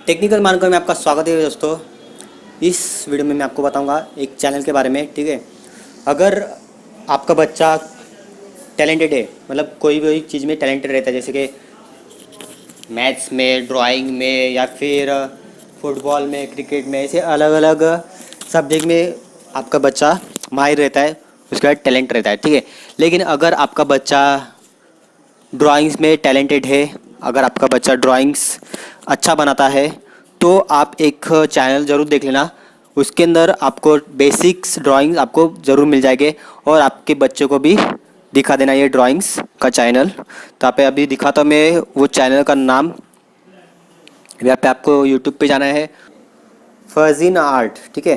Technical मानकर में आपका स्वागत है दोस्तों। इस वीडियो में मैं आपको बताऊंगा एक चैनल के बारे में। ठीक है, अगर आपका बच्चा टैलेंटेड है, मतलब कोई भी चीज़ में टैलेंटेड रहता है, जैसे कि मैथ्स में, ड्राइंग में, या फिर फुटबॉल में, क्रिकेट में, ऐसे अलग अलग सब्जेक्ट में आपका बच्चा माहिर रहता है, उसके बाद टैलेंट रहता है। ठीक है, लेकिन अगर आपका बच्चा ड्राइंग्स में टैलेंटेड है, अगर आपका बच्चा ड्राइंग्स अच्छा बनाता है, तो आप एक चैनल ज़रूर देख लेना। उसके अंदर आपको बेसिक्स ड्राइंग्स आपको ज़रूर मिल जाएंगे, और आपके बच्चे को भी दिखा देना ये ड्राइंग्स का चैनल। तो आप अभी दिखाता हूँ मैं वो चैनल का नाम। यहाँ पे आपको यूट्यूब पे जाना है, फजीन आर्ट। ठीक है,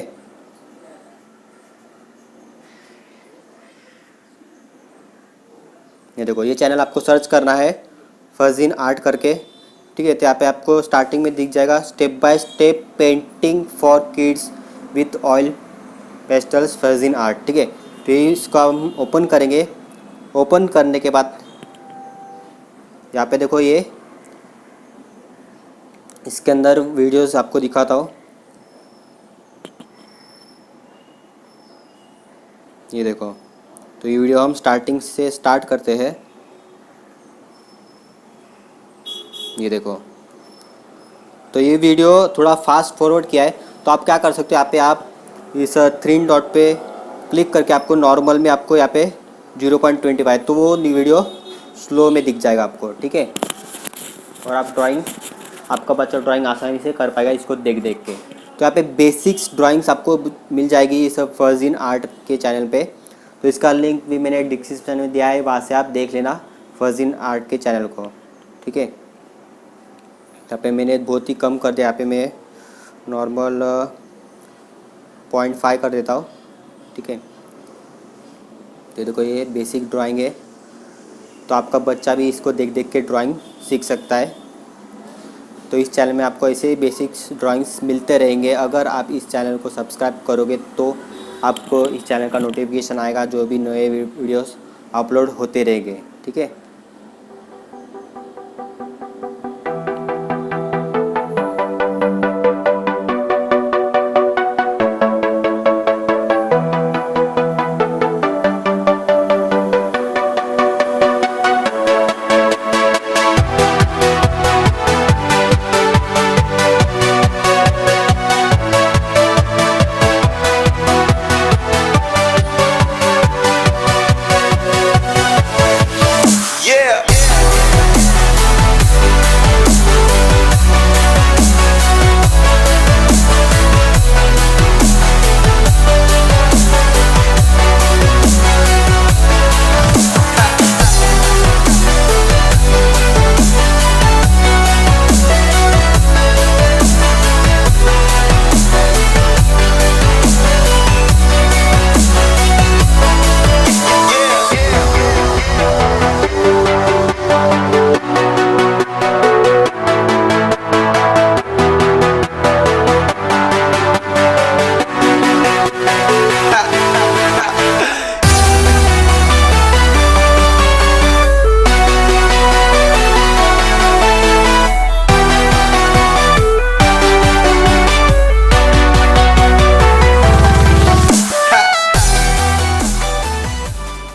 ये देखो, ये चैनल आपको सर्च करना है फजीन आर्ट करके। ठीक है, तो यहाँ पे आपको स्टार्टिंग में दिख जाएगा step by step painting for kids with oil pastels फजीन आर्ट। ठीक है, तो इसको हम ओपन करेंगे। ओपन करने के बाद यहाँ पे देखो, ये इसके अंदर वीडियोस आपको दिखाता हूँ। ये देखो, तो ये वीडियो हम स्टार्टिंग से स्टार्ट करते हैं। ये देखो, तो ये वीडियो थोड़ा फास्ट फॉरवर्ड किया है, तो आप क्या कर सकते हो, यहाँ पे आप इस 3 डॉट पे क्लिक करके आपको नॉर्मल में आपको यहाँ पे 0.25, तो वो वीडियो स्लो में दिख जाएगा आपको। ठीक है, और आप ड्राइंग, आपका बच्चा ड्राइंग आसानी से कर पाएगा इसको देख देख के। तो यहाँ पे बेसिक्स ड्राइंग्स आपको मिल जाएगी इस फजीन आर्ट के चैनल पे। तो इसका लिंक भी मैंने डिस्क्रिप्शन में दिया है, वहाँ से आप देख लेना फजीन आर्ट के चैनल को। ठीक है, यहाँ पे मैंने बहुत ही कम कर दिया, यहाँ पे मैं नॉर्मल 0.5 कर देता हूँ। ठीक है, तो देखो, ये बेसिक ड्राइंग है, तो आपका बच्चा भी इसको देख देख के ड्राइंग सीख सकता है। तो इस चैनल में आपको ऐसे बेसिक्स ड्राइंग्स मिलते रहेंगे। अगर आप इस चैनल को सब्सक्राइब करोगे तो आपको इस चैनल का नोटिफिकेशन आएगा, जो भी नए वीडियोस अपलोड होते रहेंगे। ठीक है,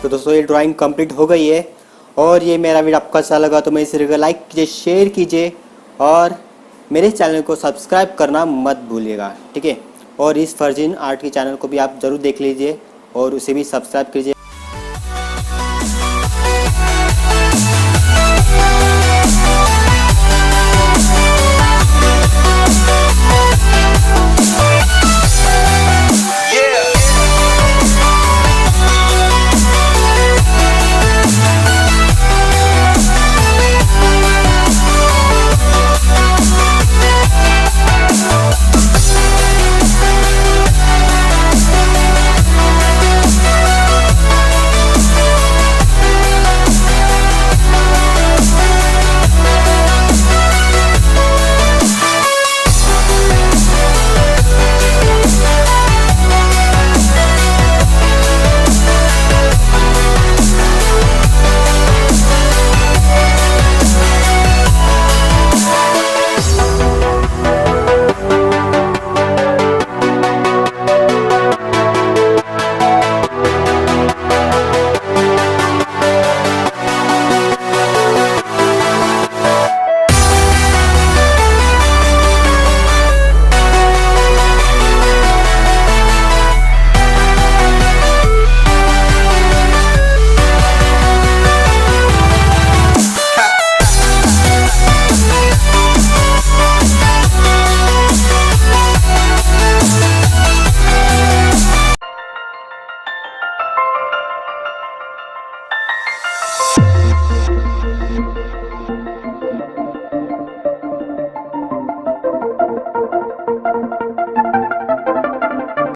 तो दोस्तों ये ड्राइंग कंप्लीट हो गई है। और ये मेरा वीडियो आपको अच्छा लगा तो मेरे इस वीडियो को लाइक कीजिए, शेयर कीजिए, और मेरे चैनल को सब्सक्राइब करना मत भूलिएगा। ठीक है, और इस फजीन आर्ट के चैनल को भी आप ज़रूर देख लीजिए और उसे भी सब्सक्राइब कीजिए।